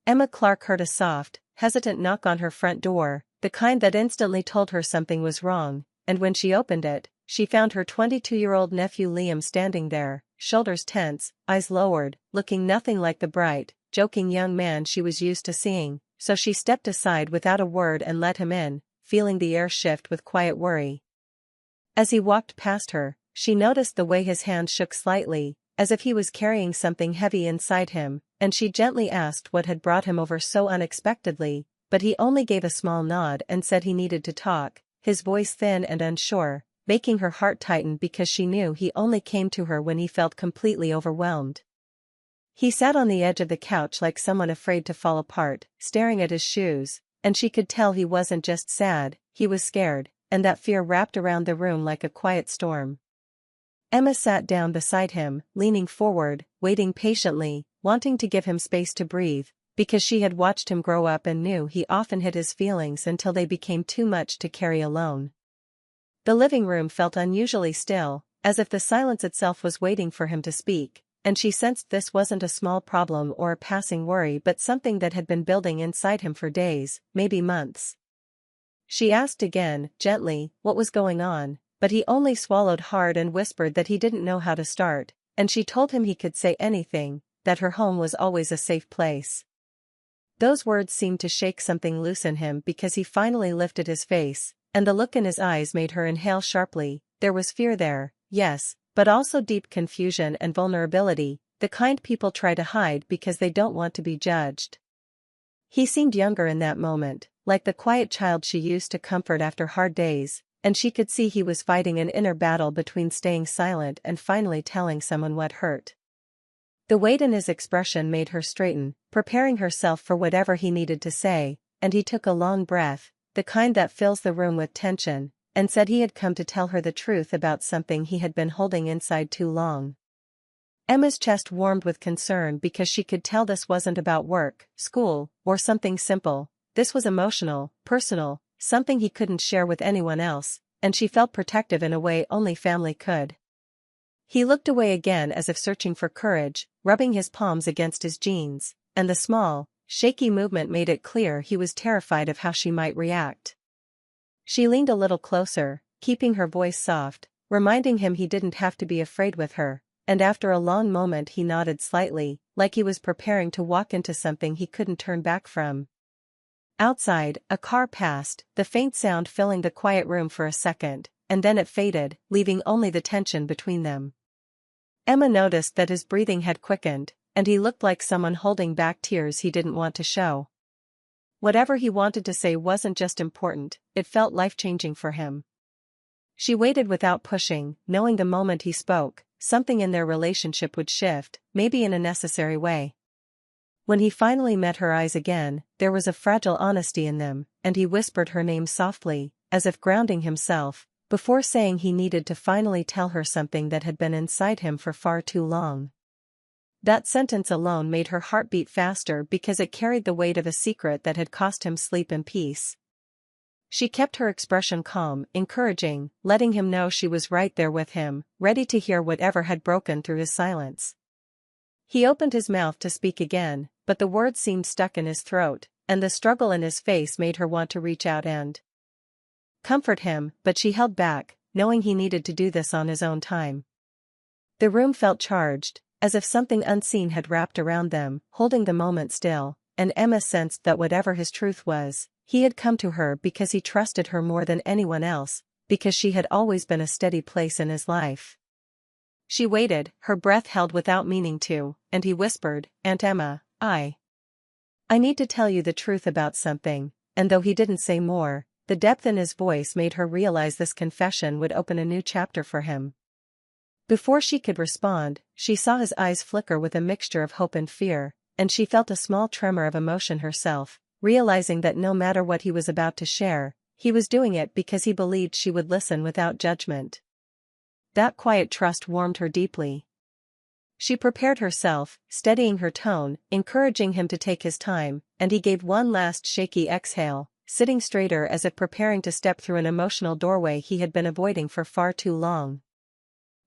Emma Clark heard a soft, hesitant knock on her front door, the kind that instantly told her something was wrong, and when she opened it, she found her 22-year-old nephew Liam standing there, shoulders tense, eyes lowered, looking nothing like the bright, joking young man she was used to seeing, so she stepped aside without a word and let him in, feeling the air shift with quiet worry. As he walked past her, she noticed the way his hand shook slightly, as if he was carrying something heavy inside him, and she gently asked what had brought him over so unexpectedly, but he only gave a small nod and said he needed to talk, his voice thin and unsure, making her heart tighten because she knew he only came to her when he felt completely overwhelmed. He sat on the edge of the couch like someone afraid to fall apart, staring at his shoes, and she could tell he wasn't just sad, he was scared, and that fear wrapped around the room like a quiet storm. Emma sat down beside him, leaning forward, waiting patiently, wanting to give him space to breathe, because she had watched him grow up and knew he often hid his feelings until they became too much to carry alone. The living room felt unusually still, as if the silence itself was waiting for him to speak, and she sensed this wasn't a small problem or a passing worry but something that had been building inside him for days, maybe months. She asked again, gently, what was going on, but he only swallowed hard and whispered that he didn't know how to start, and she told him he could say anything, that her home was always a safe place. Those words seemed to shake something loose in him because he finally lifted his face, and the look in his eyes made her inhale sharply. There was fear there, yes, but also deep confusion and vulnerability, the kind people try to hide because they don't want to be judged. He seemed younger in that moment, like the quiet child she used to comfort after hard days, and she could see he was fighting an inner battle between staying silent and finally telling someone what hurt. The weight in his expression made her straighten, preparing herself for whatever he needed to say, and he took a long breath, the kind that fills the room with tension, and said he had come to tell her the truth about something he had been holding inside too long. Emma's chest warmed with concern because she could tell this wasn't about work, school, or something simple. This was emotional, personal, something he couldn't share with anyone else, and she felt protective in a way only family could. He looked away again as if searching for courage, rubbing his palms against his jeans, and the small, shaky movement made it clear he was terrified of how she might react. She leaned a little closer, keeping her voice soft, reminding him he didn't have to be afraid with her, and after a long moment he nodded slightly, like he was preparing to walk into something he couldn't turn back from. Outside, a car passed, the faint sound filling the quiet room for a second, and then it faded, leaving only the tension between them. Emma noticed that his breathing had quickened, and he looked like someone holding back tears he didn't want to show. Whatever he wanted to say wasn't just important, it felt life-changing for him. She waited without pushing, knowing the moment he spoke, something in their relationship would shift, maybe in a necessary way. When he finally met her eyes again, there was a fragile honesty in them, and he whispered her name softly, as if grounding himself, before saying he needed to finally tell her something that had been inside him for far too long. That sentence alone made her heart beat faster because it carried the weight of a secret that had cost him sleep and peace. She kept her expression calm, encouraging, letting him know she was right there with him, ready to hear whatever had broken through his silence. He opened his mouth to speak again, but the words seemed stuck in his throat, and the struggle in his face made her want to reach out and comfort him, but she held back, knowing he needed to do this on his own time. The room felt charged, as if something unseen had wrapped around them, holding the moment still, and Emma sensed that whatever his truth was, he had come to her because he trusted her more than anyone else, because she had always been a steady place in his life. She waited, her breath held without meaning to, and he whispered, "Aunt Emma, I need to tell you the truth about something," and though he didn't say more, the depth in his voice made her realize this confession would open a new chapter for him. Before she could respond, she saw his eyes flicker with a mixture of hope and fear, and she felt a small tremor of emotion herself, realizing that no matter what he was about to share, he was doing it because he believed she would listen without judgment. That quiet trust warmed her deeply. She prepared herself, steadying her tone, encouraging him to take his time, and he gave one last shaky exhale, sitting straighter as if preparing to step through an emotional doorway he had been avoiding for far too long.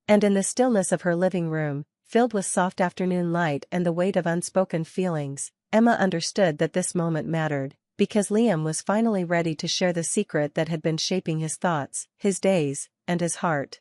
And in the stillness of her living room, filled with soft afternoon light and the weight of unspoken feelings, Emma understood that this moment mattered, because Liam was finally ready to share the secret that had been shaping his thoughts, his days, and his heart.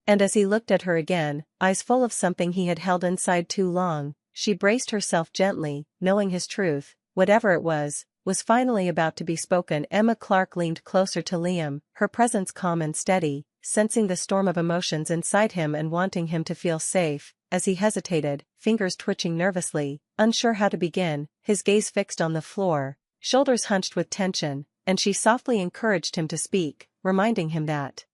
And as he looked at her again, eyes full of something he had held inside too long, she braced herself gently, knowing his truth, whatever it was finally about to be spoken. Emma Clark leaned closer to Liam, her presence calm and steady, sensing the storm of emotions inside him and wanting him to feel safe. As he hesitated, fingers twitching nervously, unsure how to begin, his gaze fixed on the floor, shoulders hunched with tension, and she softly encouraged him to speak, reminding him that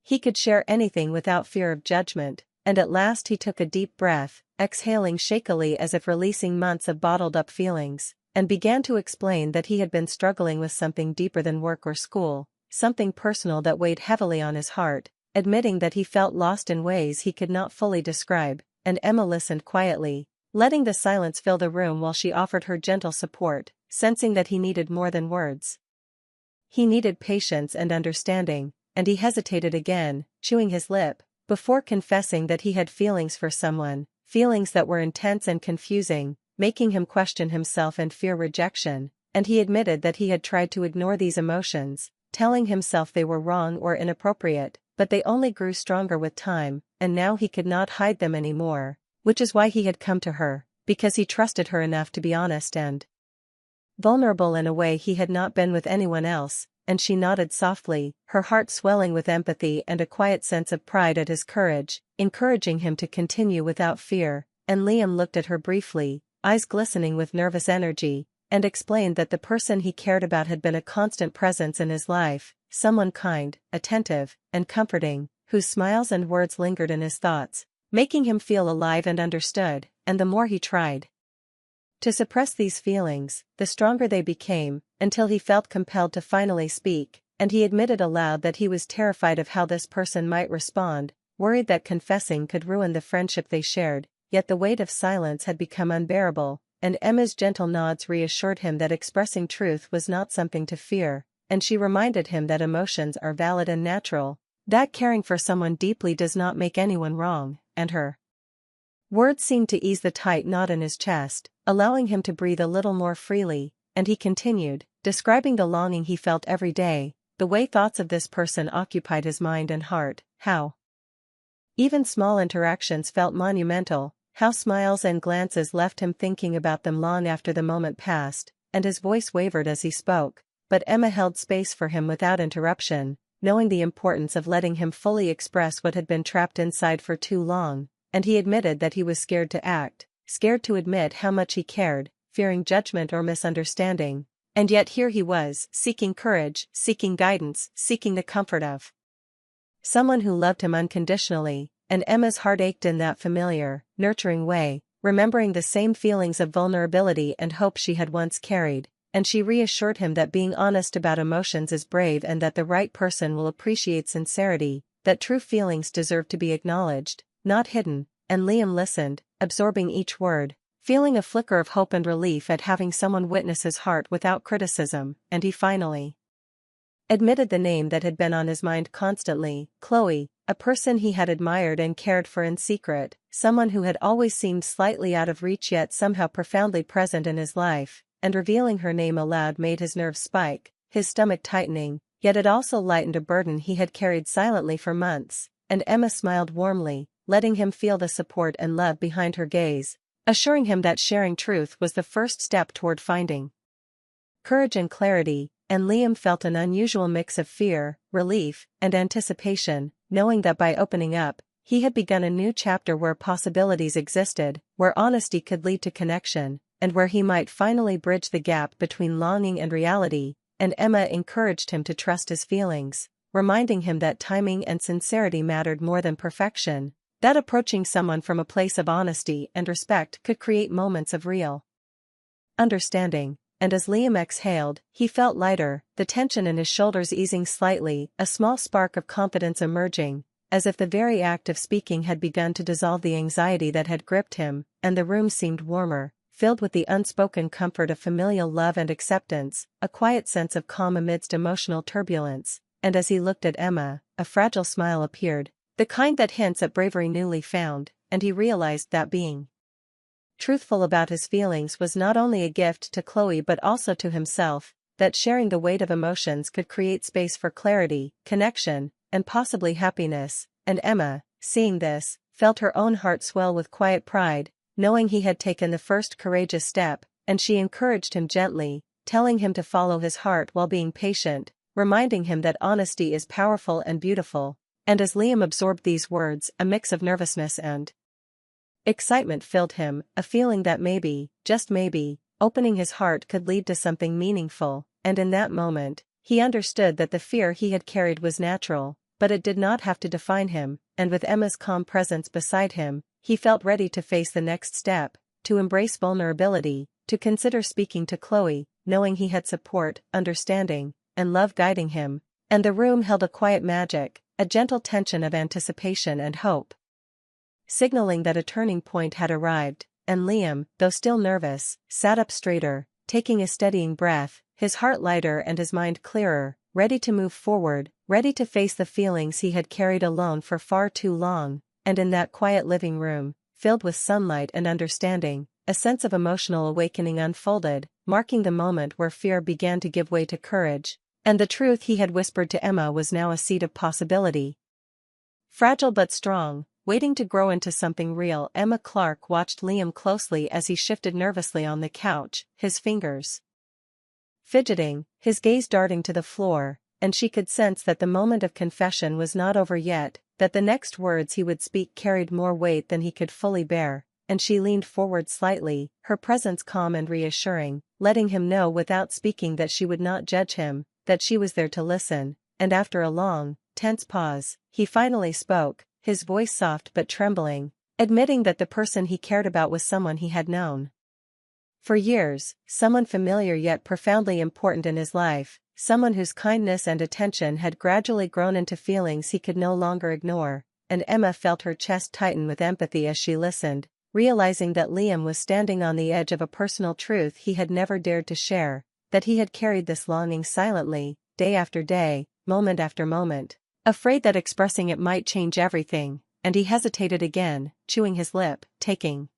he could share anything without fear of judgment. And at last he took a deep breath, exhaling shakily as if releasing months of bottled-up feelings, and began to explain that he had been struggling with something deeper than work or school, something personal that weighed heavily on his heart, admitting that he felt lost in ways he could not fully describe. And Emma listened quietly, letting the silence fill the room while she offered her gentle support, sensing that he needed more than words. He needed patience and understanding, and he hesitated again, chewing his lip, before confessing that he had feelings for someone, feelings that were intense and confusing, making him question himself and fear rejection. And he admitted that he had tried to ignore these emotions, telling himself they were wrong or inappropriate, but they only grew stronger with time, and now he could not hide them anymore, which is why he had come to her, because he trusted her enough to be honest and vulnerable in a way he had not been with anyone else. And she nodded softly, her heart swelling with empathy and a quiet sense of pride at his courage, encouraging him to continue without fear. And Liam looked at her briefly, eyes glistening with nervous energy, and explained that the person he cared about had been a constant presence in his life, someone kind, attentive, and comforting, whose smiles and words lingered in his thoughts, making him feel alive and understood. And the more he tried to suppress these feelings, the stronger they became, until he felt compelled to finally speak. And he admitted aloud that he was terrified of how this person might respond, worried that confessing could ruin the friendship they shared. Yet the weight of silence had become unbearable, and Emma's gentle nods reassured him that expressing truth was not something to fear, and she reminded him that emotions are valid and natural, that caring for someone deeply does not make anyone wrong. And her words seemed to ease the tight knot in his chest, allowing him to breathe a little more freely. And he continued, describing the longing he felt every day, the way thoughts of this person occupied his mind and heart, how even small interactions felt monumental, how smiles and glances left him thinking about them long after the moment passed. And his voice wavered as he spoke, but Emma held space for him without interruption, knowing the importance of letting him fully express what had been trapped inside for too long. And he admitted that he was scared to act, scared to admit how much he cared, fearing judgment or misunderstanding. And yet here he was, seeking courage, seeking guidance, seeking the comfort of someone who loved him unconditionally. And Emma's heart ached in that familiar, nurturing way, remembering the same feelings of vulnerability and hope she had once carried. And she reassured him that being honest about emotions is brave and that the right person will appreciate sincerity, that true feelings deserve to be acknowledged, not hidden. And Liam listened, absorbing each word, feeling a flicker of hope and relief at having someone witness his heart without criticism. And he finally admitted the name that had been on his mind constantly, Chloe, a person he had admired and cared for in secret, someone who had always seemed slightly out of reach yet somehow profoundly present in his life. And revealing her name aloud made his nerves spike, his stomach tightening, yet it also lightened a burden he had carried silently for months. And Emma smiled warmly, letting him feel the support and love behind her gaze, assuring him that sharing truth was the first step toward finding courage and clarity. And Liam felt an unusual mix of fear, relief, and anticipation, knowing that by opening up, he had begun a new chapter where possibilities existed, where honesty could lead to connection, and where he might finally bridge the gap between longing and reality. And Emma encouraged him to trust his feelings, reminding him that timing and sincerity mattered more than perfection, that approaching someone from a place of honesty and respect could create moments of real understanding. And as Liam exhaled, he felt lighter, the tension in his shoulders easing slightly, a small spark of confidence emerging, as if the very act of speaking had begun to dissolve the anxiety that had gripped him. And the room seemed warmer, filled with the unspoken comfort of familial love and acceptance, a quiet sense of calm amidst emotional turbulence. And as he looked at Emma, a fragile smile appeared, the kind that hints at bravery newly found. And he realized that being truthful about his feelings was not only a gift to Chloe but also to himself, that sharing the weight of emotions could create space for clarity, connection, and possibly happiness, and Emma, seeing this, felt her own heart swell with quiet pride, knowing he had taken the first courageous step, and she encouraged him gently, telling him to follow his heart while being patient, reminding him that honesty is powerful and beautiful. And as Liam absorbed these words, a mix of nervousness and excitement filled him, a feeling that maybe, just maybe, opening his heart could lead to something meaningful, and in that moment, he understood that the fear he had carried was natural, but it did not have to define him, and with Emma's calm presence beside him, he felt ready to face the next step, to embrace vulnerability, to consider speaking to Chloe, knowing he had support, understanding, and love guiding him, and the room held a quiet magic, a gentle tension of anticipation and hope, signaling that a turning point had arrived, and Liam, though still nervous, sat up straighter, taking a steadying breath, his heart lighter and his mind clearer, ready to move forward, ready to face the feelings he had carried alone for far too long, and in that quiet living room, filled with sunlight and understanding, a sense of emotional awakening unfolded, marking the moment where fear began to give way to courage, and the truth he had whispered to Emma was now a seed of possibility. Fragile but strong, waiting to grow into something real, Emma Clark watched Liam closely as he shifted nervously on the couch, his fingers fidgeting, his gaze darting to the floor, and she could sense that the moment of confession was not over yet, that the next words he would speak carried more weight than he could fully bear, and she leaned forward slightly, her presence calm and reassuring, letting him know without speaking that she would not judge him, that she was there to listen, and after a long, tense pause, he finally spoke, his voice soft but trembling, admitting that the person he cared about was someone he had known for years, someone familiar yet profoundly important in his life, someone whose kindness and attention had gradually grown into feelings he could no longer ignore, and Emma felt her chest tighten with empathy as she listened, realizing that Liam was standing on the edge of a personal truth he had never dared to share, that he had carried this longing silently, day after day, moment after moment, afraid that expressing it might change everything, and he hesitated again, chewing his lip, taking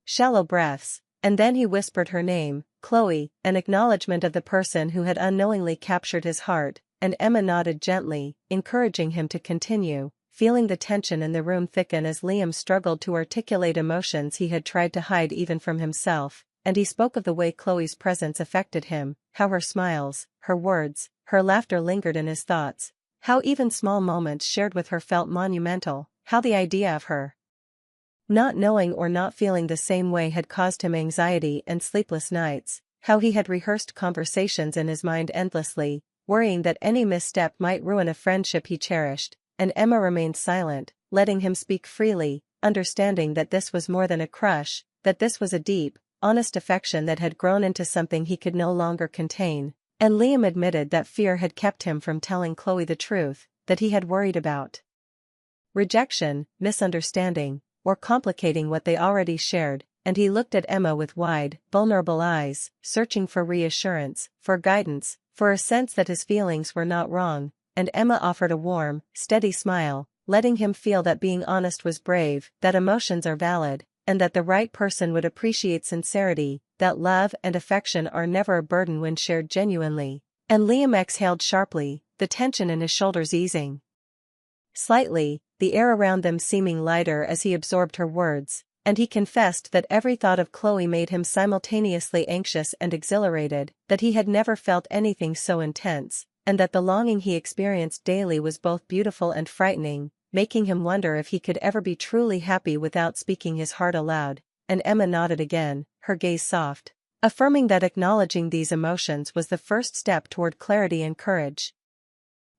shallow breaths, and then he whispered her name, Chloe, an acknowledgement of the person who had unknowingly captured his heart, and Emma nodded gently, encouraging him to continue, feeling the tension in the room thicken as Liam struggled to articulate emotions he had tried to hide even from himself, and he spoke of the way Chloe's presence affected him, how her smiles, her words, her laughter lingered in his thoughts, how even small moments shared with her felt monumental, how the idea of her not knowing or not feeling the same way had caused him anxiety and sleepless nights, how he had rehearsed conversations in his mind endlessly, worrying that any misstep might ruin a friendship he cherished, and Emma remained silent, letting him speak freely, understanding that this was more than a crush, that this was a deep, honest affection that had grown into something he could no longer contain, and Liam admitted that fear had kept him from telling Chloe the truth, that he had worried about rejection, misunderstanding, or complicating what they already shared, and he looked at Emma with wide, vulnerable eyes, searching for reassurance, for guidance, for a sense that his feelings were not wrong, and Emma offered a warm, steady smile, letting him feel that being honest was brave, that emotions are valid, and that the right person would appreciate sincerity, that love and affection are never a burden when shared genuinely. And Liam exhaled sharply, the tension in his shoulders easing slightly, the air around them seeming lighter as he absorbed her words, and he confessed that every thought of Chloe made him simultaneously anxious and exhilarated, that he had never felt anything so intense, and that the longing he experienced daily was both beautiful and frightening, making him wonder if he could ever be truly happy without speaking his heart aloud, and Emma nodded again, her gaze soft, affirming that acknowledging these emotions was the first step toward clarity and courage.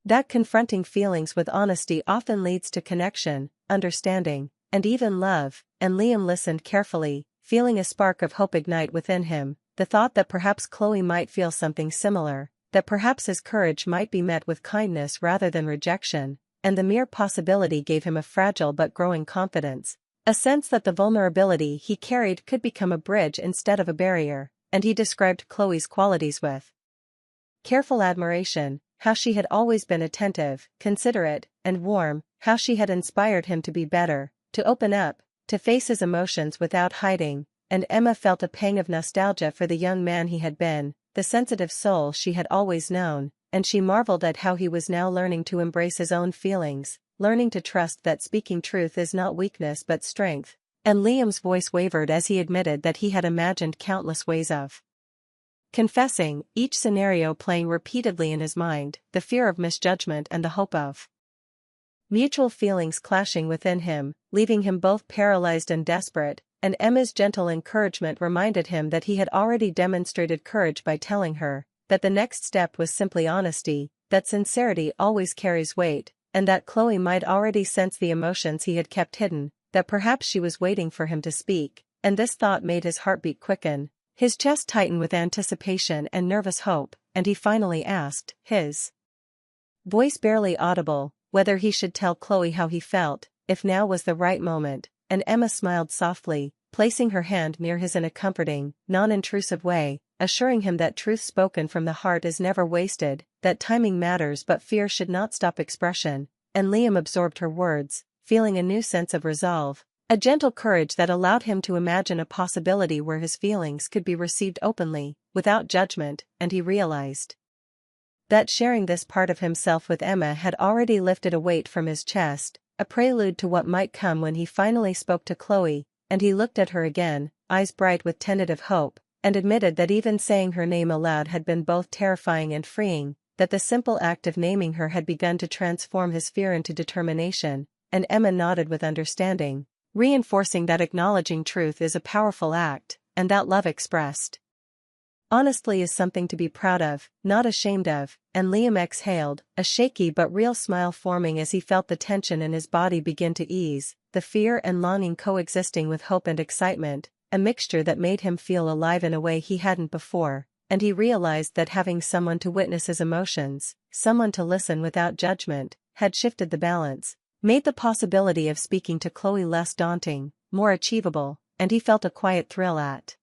That confronting feelings with honesty often leads to connection, understanding, and even love, and Liam listened carefully, feeling a spark of hope ignite within him, the thought that perhaps Chloe might feel something similar, that perhaps his courage might be met with kindness rather than rejection, and the mere possibility gave him a fragile but growing confidence, a sense that the vulnerability he carried could become a bridge instead of a barrier, and he described Chloe's qualities with careful admiration, how she had always been attentive, considerate, and warm, how she had inspired him to be better, to open up, to face his emotions without hiding, and Emma felt a pang of nostalgia for the young man he had been, the sensitive soul she had always known, and she marveled at how he was now learning to embrace his own feelings, learning to trust that speaking truth is not weakness but strength. And Liam's voice wavered as he admitted that he had imagined countless ways of confessing, each scenario playing repeatedly in his mind, the fear of misjudgment and the hope of mutual feelings clashing within him, leaving him both paralyzed and desperate, and Emma's gentle encouragement reminded him that he had already demonstrated courage by telling her that the next step was simply honesty, that sincerity always carries weight, and that Chloe might already sense the emotions he had kept hidden, that perhaps she was waiting for him to speak, and this thought made his heartbeat quicken, his chest tighten with anticipation and nervous hope, and he finally asked, his voice barely audible, whether he should tell Chloe how he felt, if now was the right moment, and Emma smiled softly, placing her hand near his in a comforting, non-intrusive way, assuring him that truth spoken from the heart is never wasted, that timing matters but fear should not stop expression, and Liam absorbed her words, feeling a new sense of resolve, a gentle courage that allowed him to imagine a possibility where his feelings could be received openly, without judgment, and he realized that sharing this part of himself with Emma had already lifted a weight from his chest, a prelude to what might come when he finally spoke to Chloe, and he looked at her again, eyes bright with tentative hope, and admitted that even saying her name aloud had been both terrifying and freeing, that the simple act of naming her had begun to transform his fear into determination, and Emma nodded with understanding, reinforcing that acknowledging truth is a powerful act, and that love expressed honestly is something to be proud of, not ashamed of, and Liam exhaled, a shaky but real smile forming as he felt the tension in his body begin to ease, the fear and longing coexisting with hope and excitement, a mixture that made him feel alive in a way he hadn't before, and he realized that having someone to witness his emotions, someone to listen without judgment, had shifted the balance, made the possibility of speaking to Chloe less daunting, more achievable, and he felt a quiet thrill at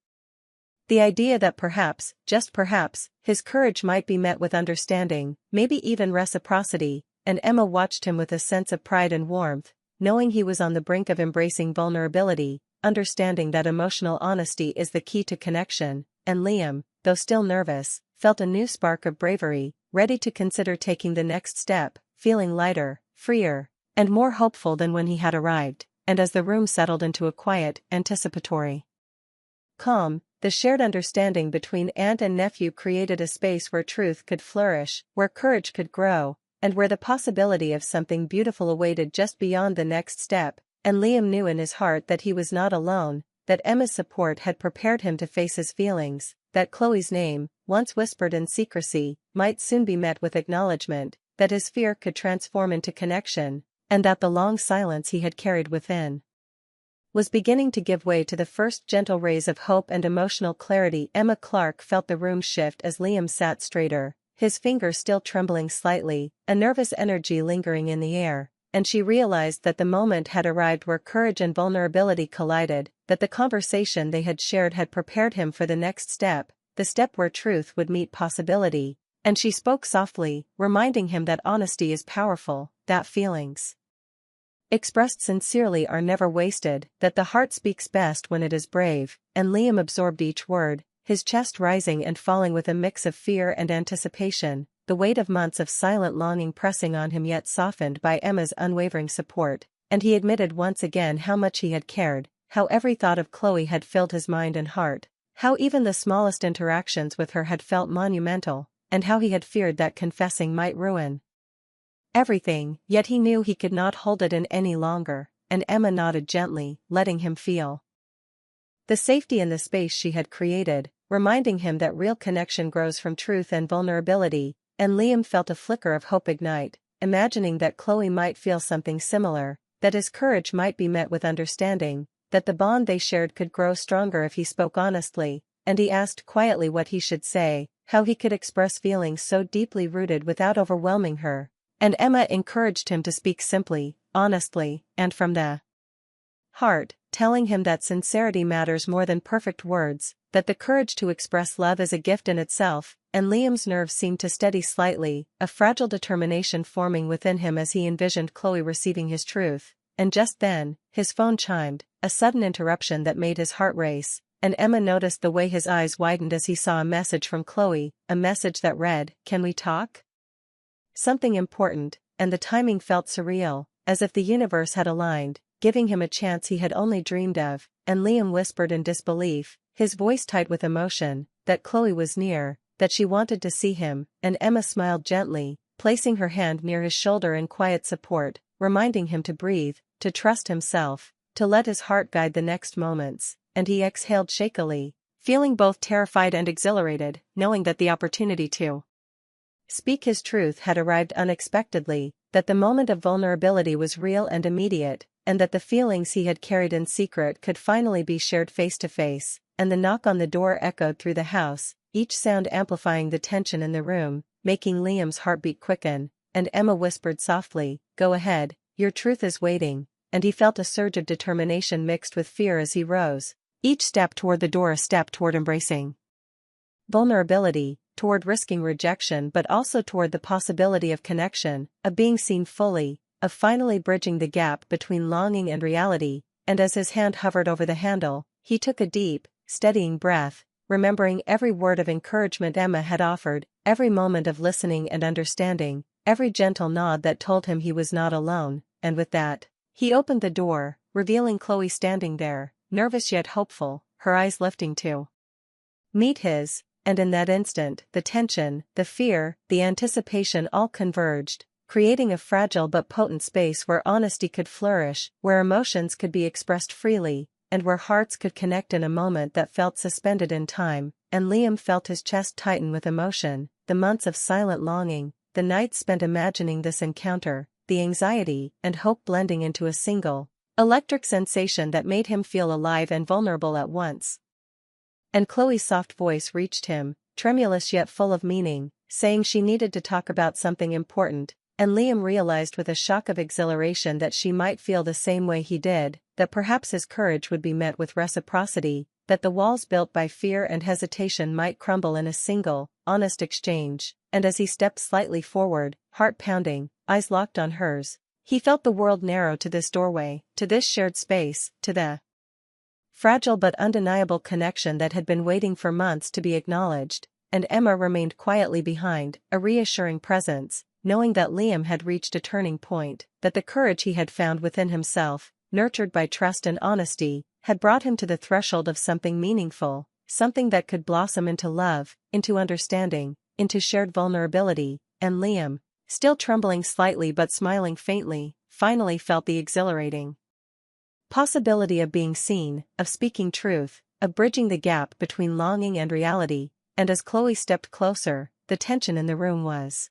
the idea that perhaps, just perhaps, his courage might be met with understanding, maybe even reciprocity, and Emma watched him with a sense of pride and warmth, knowing he was on the brink of embracing vulnerability, understanding that emotional honesty is the key to connection, and Liam, though still nervous, felt a new spark of bravery, ready to consider taking the next step, feeling lighter, freer, and more hopeful than when he had arrived, and as the room settled into a quiet, anticipatory calm, the shared understanding between aunt and nephew created a space where truth could flourish, where courage could grow, and where the possibility of something beautiful awaited just beyond the next step, and Liam knew in his heart that he was not alone, that Emma's support had prepared him to face his feelings, that Chloe's name, once whispered in secrecy, might soon be met with acknowledgement, that his fear could transform into connection, and that the long silence he had carried within was beginning to give way to the first gentle rays of hope and emotional clarity. Emma Clark felt the room shift as Liam sat straighter, his fingers still trembling slightly, a nervous energy lingering in the air, and she realized that the moment had arrived where courage and vulnerability collided, that the conversation they had shared had prepared him for the next step, the step where truth would meet possibility, and she spoke softly, reminding him that honesty is powerful, that feelings expressed sincerely are never wasted, that the heart speaks best when it is brave, and Liam absorbed each word, his chest rising and falling with a mix of fear and anticipation, the weight of months of silent longing pressing on him yet softened by Emma's unwavering support, and he admitted once again how much he had cared, how every thought of Chloe had filled his mind and heart, how even the smallest interactions with her had felt monumental, and how he had feared that confessing might ruin everything, yet he knew he could not hold it in any longer, and Emma nodded gently, letting him feel the safety in the space she had created, reminding him that real connection grows from truth and vulnerability, and Liam felt a flicker of hope ignite, imagining that Chloe might feel something similar, that his courage might be met with understanding, that the bond they shared could grow stronger if he spoke honestly, and he asked quietly what he should say, how he could express feelings so deeply rooted without overwhelming her. And Emma encouraged him to speak simply, honestly, and from the heart, telling him that sincerity matters more than perfect words, that the courage to express love is a gift in itself, and Liam's nerves seemed to steady slightly, a fragile determination forming within him as he envisioned Chloe receiving his truth, and just then, his phone chimed, a sudden interruption that made his heart race, and Emma noticed the way his eyes widened as he saw a message from Chloe, a message that read, "Can we talk?" Something important, and the timing felt surreal, as if the universe had aligned, giving him a chance he had only dreamed of, and Liam whispered in disbelief, his voice tight with emotion, that Chloe was near, that she wanted to see him, and Emma smiled gently, placing her hand near his shoulder in quiet support, reminding him to breathe, to trust himself, to let his heart guide the next moments, and he exhaled shakily, feeling both terrified and exhilarated, knowing that the opportunity to speak his truth had arrived unexpectedly, that the moment of vulnerability was real and immediate, and that the feelings he had carried in secret could finally be shared face to face, and the knock on the door echoed through the house, each sound amplifying the tension in the room, making Liam's heartbeat quicken, and Emma whispered softly, "Go ahead, your truth is waiting," and he felt a surge of determination mixed with fear as he rose, each step toward the door a step toward embracing vulnerability, toward risking rejection but also toward the possibility of connection, of being seen fully, of finally bridging the gap between longing and reality, and as his hand hovered over the handle, he took a deep, steadying breath, remembering every word of encouragement Emma had offered, every moment of listening and understanding, every gentle nod that told him he was not alone, and with that, he opened the door, revealing Chloe standing there, nervous yet hopeful, her eyes lifting to meet his, and in that instant, the tension, the fear, the anticipation all converged, creating a fragile but potent space where honesty could flourish, where emotions could be expressed freely, and where hearts could connect in a moment that felt suspended in time, and Liam felt his chest tighten with emotion, the months of silent longing, the nights spent imagining this encounter, the anxiety and hope blending into a single, electric sensation that made him feel alive and vulnerable at once. And Chloe's soft voice reached him, tremulous yet full of meaning, saying she needed to talk about something important, and Liam realized with a shock of exhilaration that she might feel the same way he did, that perhaps his courage would be met with reciprocity, that the walls built by fear and hesitation might crumble in a single, honest exchange, and as he stepped slightly forward, heart pounding, eyes locked on hers, he felt the world narrow to this doorway, to this shared space, to the fragile but undeniable connection that had been waiting for months to be acknowledged, and Emma remained quietly behind, a reassuring presence, knowing that Liam had reached a turning point, that the courage he had found within himself, nurtured by trust and honesty, had brought him to the threshold of something meaningful, something that could blossom into love, into understanding, into shared vulnerability, and Liam, still trembling slightly but smiling faintly, finally felt the exhilarating possibility of being seen, of speaking truth, of bridging the gap between longing and reality, and as Chloe stepped closer, the tension in the room was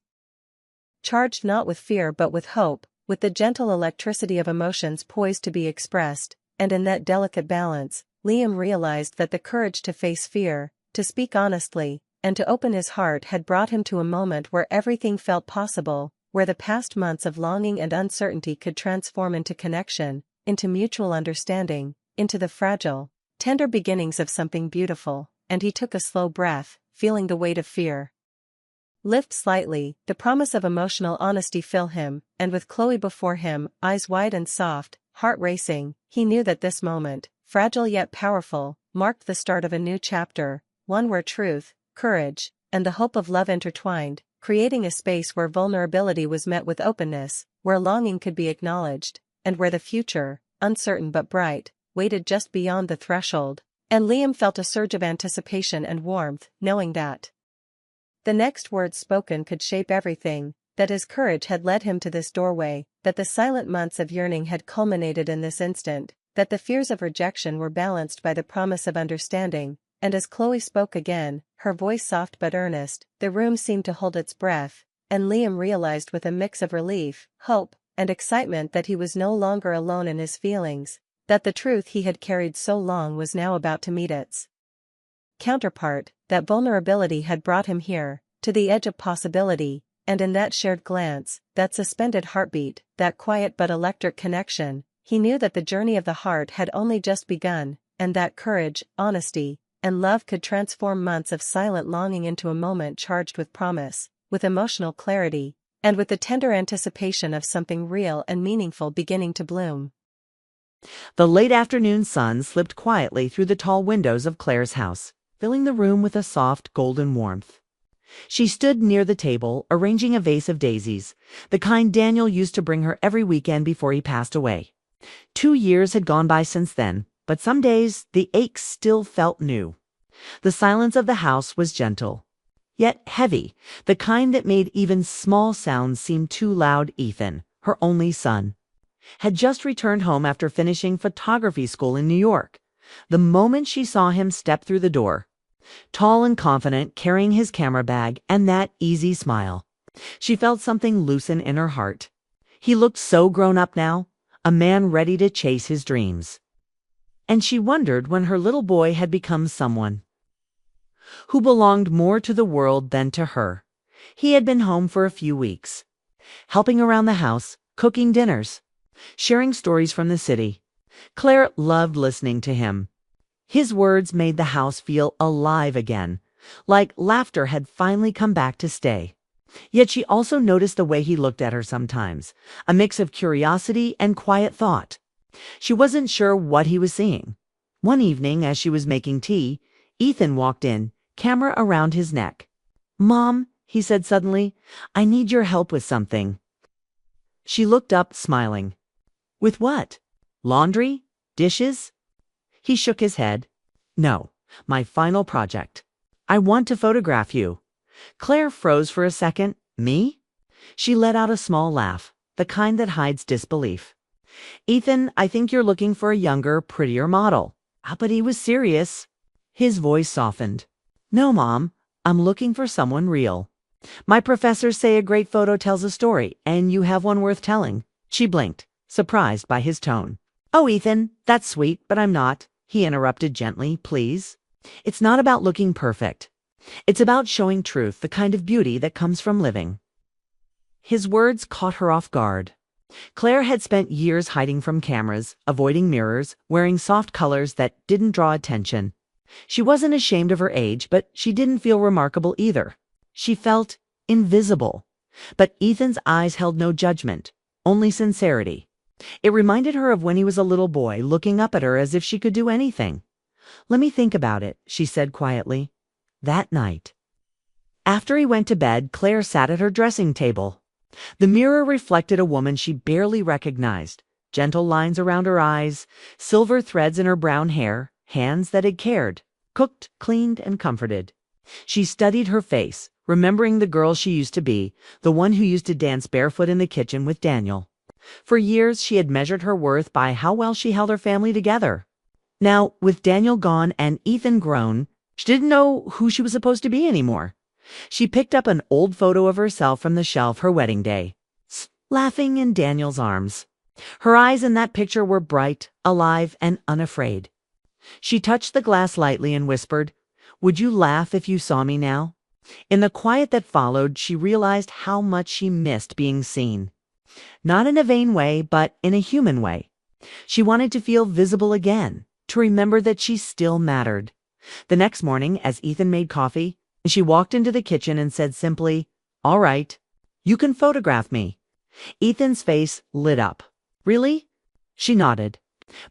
charged not with fear but with hope, with the gentle electricity of emotions poised to be expressed, and in that delicate balance, Liam realized that the courage to face fear, to speak honestly, and to open his heart had brought him to a moment where everything felt possible, where the past months of longing and uncertainty could transform into connection, into mutual understanding, into the fragile, tender beginnings of something beautiful, and he took a slow breath, feeling the weight of fear lift slightly, the promise of emotional honesty fill him, and with Chloe before him, eyes wide and soft, heart racing, he knew that this moment, fragile yet powerful, marked the start of a new chapter, one where truth, courage, and the hope of love intertwined, creating a space where vulnerability was met with openness, where longing could be acknowledged, and where the future, uncertain but bright, waited just beyond the threshold, and Liam felt a surge of anticipation and warmth, knowing that the next words spoken could shape everything, that his courage had led him to this doorway, that the silent months of yearning had culminated in this instant, that the fears of rejection were balanced by the promise of understanding, and as Chloe spoke again, her voice soft but earnest, the room seemed to hold its breath, and Liam realized with a mix of relief, hope, and excitement that he was no longer alone in his feelings, that the truth he had carried so long was now about to meet its counterpart, that vulnerability had brought him here, to the edge of possibility, and in that shared glance, that suspended heartbeat, that quiet but electric connection, he knew that the journey of the heart had only just begun, and that courage, honesty, and love could transform months of silent longing into a moment charged with promise, with emotional clarity, and with the tender anticipation of something real and meaningful beginning to bloom. The late afternoon sun slipped quietly through the tall windows of Claire's house, filling the room with a soft golden warmth. She stood near the table, arranging a vase of daisies, the kind Daniel used to bring her every weekend before he passed away. 2 years had gone by since then, but some days the aches still felt new. The silence of the house was gentle, yet heavy, the kind that made even small sounds seem too loud. Ethan, her only son, had just returned home after finishing photography school in New York. The moment she saw him step through the door, tall and confident, carrying his camera bag and that easy smile, she felt something loosen in her heart. He looked so grown up now, a man ready to chase his dreams. And she wondered when her little boy had become someone who belonged more to the world than to her. He had been home for a few weeks, helping around the house, cooking dinners, sharing stories from the city. Claire loved listening to him. His words made the house feel alive again, like laughter had finally come back to stay. Yet she also noticed the way he looked at her sometimes, a mix of curiosity and quiet thought. She wasn't sure what he was seeing. One evening, as she was making tea, Ethan walked in, camera around his neck. "Mom," he said suddenly, "I need your help with something." She looked up, smiling. "With what? Laundry? Dishes?" He shook his head. "No, my final project. I want to photograph you." Claire froze for a second. "Me?" She let out a small laugh, the kind that hides disbelief. "Ethan, I think you're looking for a younger, prettier model." But he was serious. His voice softened. "No, Mom, I'm looking for someone real. My professors say a great photo tells a story, and you have one worth telling." She blinked, surprised by his tone. "Oh, Ethan, that's sweet, but I'm not," he interrupted gently. "Please. It's not about looking perfect. It's about showing truth, the kind of beauty that comes from living." His words caught her off guard. Claire had spent years hiding from cameras, avoiding mirrors, wearing soft colors that didn't draw attention. She wasn't ashamed of her age, but she didn't feel remarkable either. She felt invisible. But Ethan's eyes held no judgment, only sincerity. It reminded her of when he was a little boy, looking up at her as if she could do anything. "Let me think about it," she said quietly. That night, after he went to bed, Claire sat at her dressing table. The mirror reflected a woman she barely recognized, gentle lines around her eyes, silver threads in her brown hair, hands that had cared, cooked, cleaned, and comforted. She studied her face, remembering the girl she used to be, the one who used to dance barefoot in the kitchen with Daniel. For years, she had measured her worth by how well she held her family together. Now, with Daniel gone and Ethan grown, she didn't know who she was supposed to be anymore. She picked up an old photo of herself from the shelf her wedding day, laughing in Daniel's arms. Her eyes in that picture were bright, alive, and unafraid. She touched the glass lightly and whispered, "Would you laugh if you saw me now?" In the quiet that followed, she realized how much she missed being seen. Not in a vain way, but in a human way. She wanted to feel visible again, to remember that she still mattered. The next morning, as Ethan made coffee, she walked into the kitchen and said simply, "All right, you can photograph me." Ethan's face lit up. "Really?" She nodded.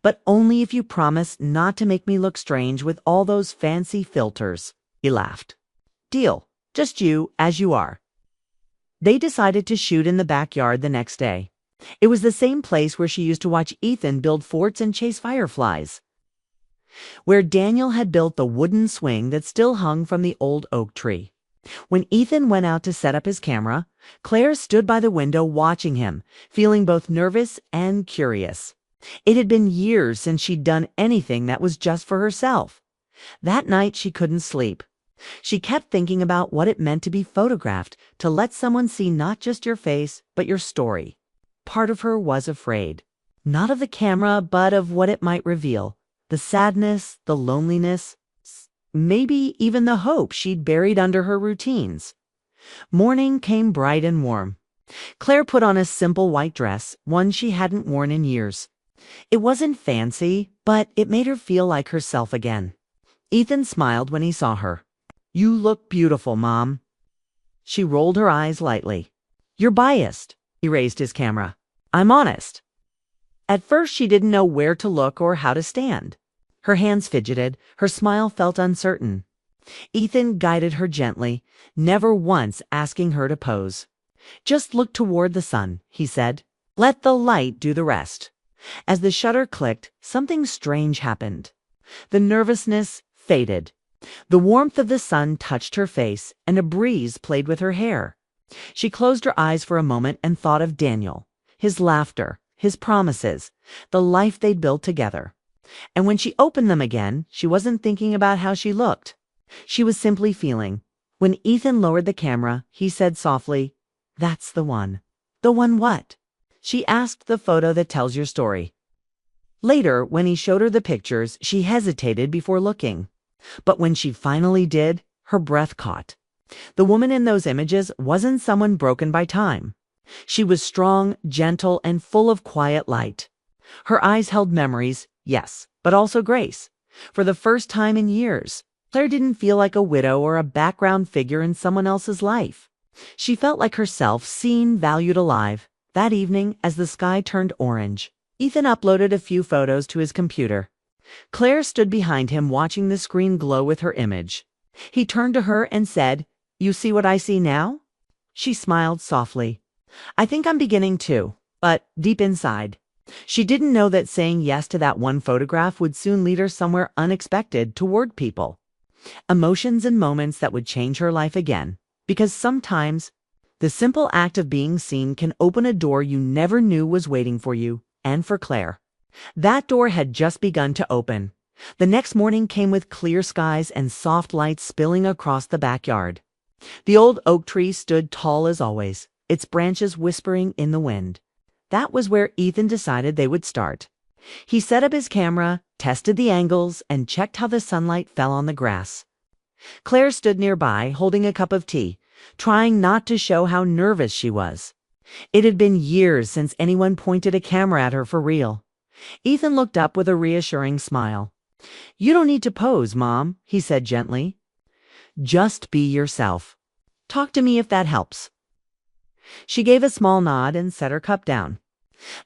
"But only if you promise not to make me look strange with all those fancy filters." He laughed. "Deal. Just you, as you are." They decided to shoot in the backyard the next day. It was the same place where she used to watch Ethan build forts and chase fireflies, where Daniel had built the wooden swing that still hung from the old oak tree. When Ethan went out to set up his camera, Claire stood by the window watching him, feeling both nervous and curious. It had been years since she'd done anything that was just for herself. That night she couldn't sleep. She kept thinking about what it meant to be photographed, to let someone see not just your face, but your story. Part of her was afraid, not of the camera, but of what it might reveal. The sadness, the loneliness, maybe even the hope she'd buried under her routines. Morning came bright and warm. Claire put on a simple white dress, one she hadn't worn in years. It wasn't fancy, but it made her feel like herself again. Ethan smiled when he saw her. "You look beautiful, Mom." She rolled her eyes lightly. "You're biased." He raised his camera. "I'm honest." At first, she didn't know where to look or how to stand. Her hands fidgeted, her smile felt uncertain. Ethan guided her gently, never once asking her to pose. "Just look toward the sun," he said. "Let the light do the rest." As the shutter clicked, something strange happened. The nervousness faded. The warmth of the sun touched her face, and a breeze played with her hair. She closed her eyes for a moment and thought of Daniel, his laughter, his promises, the life they'd built together. And when she opened them again, she wasn't thinking about how she looked. She was simply feeling. When Ethan lowered the camera, he said softly, "That's the one." "The one what?" She asked. "The photo that tells your story." Later, when he showed her the pictures, she hesitated before looking. But when she finally did, her breath caught. The woman in those images wasn't someone broken by time. She was strong, gentle, and full of quiet light. Her eyes held memories, yes, but also grace. For the first time in years, Claire didn't feel like a widow or a background figure in someone else's life. She felt like herself, seen, valued, alive. That evening, as the sky turned orange, Ethan uploaded a few photos to his computer. Claire stood behind him, watching the screen glow with her image. He turned to her and said, "You see what I see now?" She smiled softly. "I think I'm beginning to, but deep inside." She didn't know that saying yes to that one photograph would soon lead her somewhere unexpected, toward people. Emotions and moments that would change her life again. Because sometimes, the simple act of being seen can open a door you never knew was waiting for you, and for Claire. That door had just begun to open. The next morning came with clear skies and soft lights spilling across the backyard. The old oak tree stood tall as always, its branches whispering in the wind. That was where Ethan decided they would start. He set up his camera, tested the angles, and checked how the sunlight fell on the grass. Claire stood nearby, holding a cup of tea, trying not to show how nervous she was. It had been years since anyone pointed a camera at her for real. Ethan looked up with a reassuring smile. "You don't need to pose, Mom," he said gently. "Just be yourself. Talk to me if that helps." She gave a small nod and set her cup down.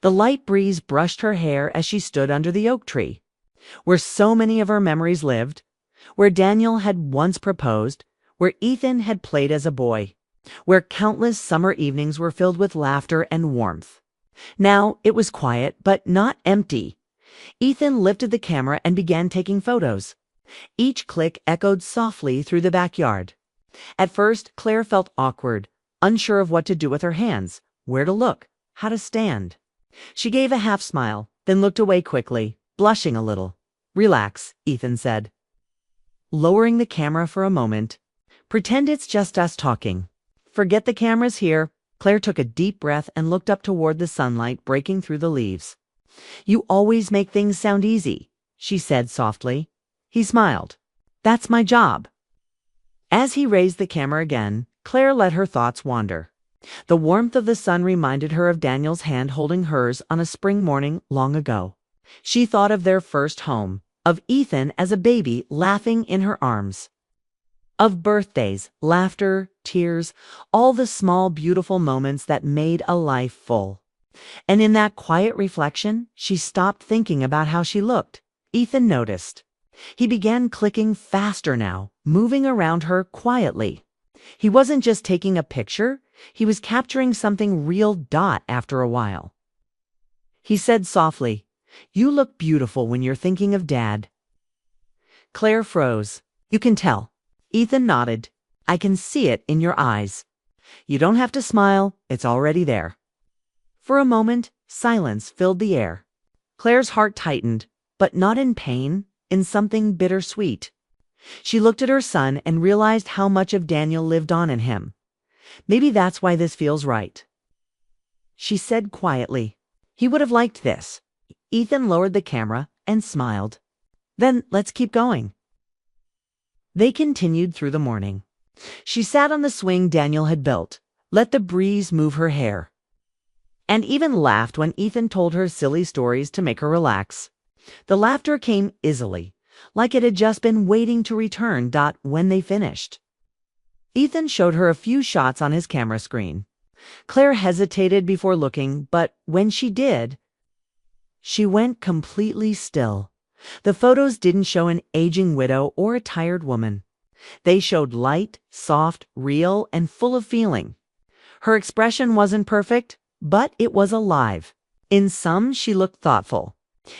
The light breeze brushed her hair as she stood under the oak tree, where so many of her memories lived, where Daniel had once proposed, where Ethan had played as a boy, where countless summer evenings were filled with laughter and warmth. Now it was quiet, but not empty. Ethan lifted the camera and began taking photos. Each click echoed softly through the backyard. At first, Claire felt awkward, unsure of what to do with her hands, where to look, how to stand. She gave a half smile, then looked away quickly, blushing a little. "Relax," Ethan said, lowering the camera for a moment. "Pretend it's just us talking. Forget the cameras here." Claire took a deep breath and looked up toward the sunlight breaking through the leaves. "You always make things sound easy," she said softly. He smiled. "That's my job." As he raised the camera again, Claire let her thoughts wander. The warmth of the sun reminded her of Daniel's hand holding hers on a spring morning long ago. She thought of their first home, of Ethan as a baby laughing in her arms, of birthdays, laughter, tears, all the small beautiful moments that made a life full. And in that quiet reflection, she stopped thinking about how she looked. Ethan noticed. He began clicking faster now, moving around her quietly. He wasn't just taking a picture, he was capturing something real. After a while, he said softly, "You look beautiful when you're thinking of Dad." Claire froze. "You can tell." Ethan nodded. "I can see it in your eyes. You don't have to smile, it's already there." For a moment, silence filled the air. Claire's heart tightened, but not in pain, in something bittersweet. She looked at her son and realized how much of Daniel lived on in him. "Maybe that's why this feels right," she said quietly. "He would have liked this." Ethan lowered the camera and smiled. "Then let's keep going." They continued through the morning. She sat on the swing Daniel had built, let the breeze move her hair, and even laughed when Ethan told her silly stories to make her relax. The laughter came easily, like it had just been waiting to return. When they finished, Ethan showed her a few shots on his camera screen. Claire hesitated before looking, but when she did, She went completely still. The photos didn't show an aging widow or a tired woman. They showed light, soft, real, and full of feeling. Her expression wasn't perfect, but it was alive. In some, she looked thoughtful.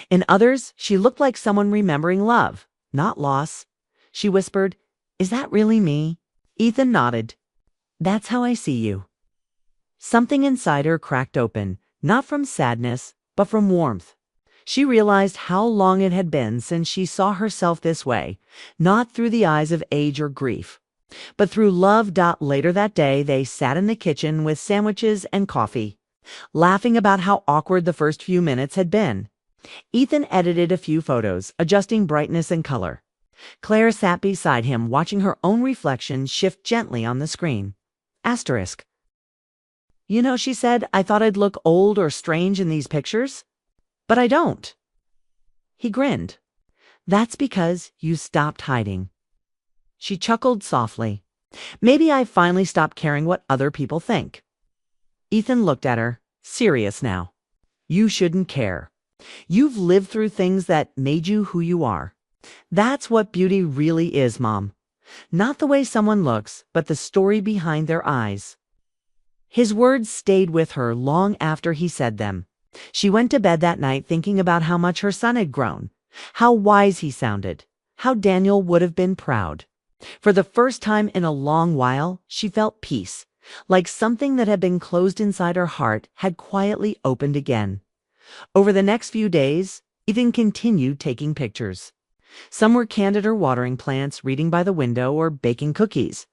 In others, she looked like someone remembering love, not loss. She whispered, "Is that really me?" Ethan nodded. "That's how I see you." Something inside her cracked open, not from sadness, but from warmth. She realized how long it had been since she saw herself this way, not through the eyes of age or grief, but through love. Later that day, they sat in the kitchen with sandwiches and coffee, laughing about how awkward the first few minutes had been. Ethan edited a few photos, adjusting brightness and color. Claire sat beside him, watching her own reflection shift gently on the screen. Asterisk. "You know," she said, "I thought I'd look old or strange in these pictures. But I don't." He grinned. "That's because you stopped hiding." She chuckled softly. "Maybe I finally stopped caring what other people think." Ethan looked at her, serious now. "You shouldn't care. You've lived through things that made you who you are. That's what beauty really is, Mom. Not the way someone looks, but the story behind their eyes." His words stayed with her long after he said them. She went to bed that night thinking about how much her son had grown, how wise he sounded, how Daniel would have been proud. For the first time in a long while, she felt peace, like something that had been closed inside her heart had quietly opened again. Over the next few days, Ethan continued taking pictures. Some were candid or watering plants, reading by the window, or baking cookies.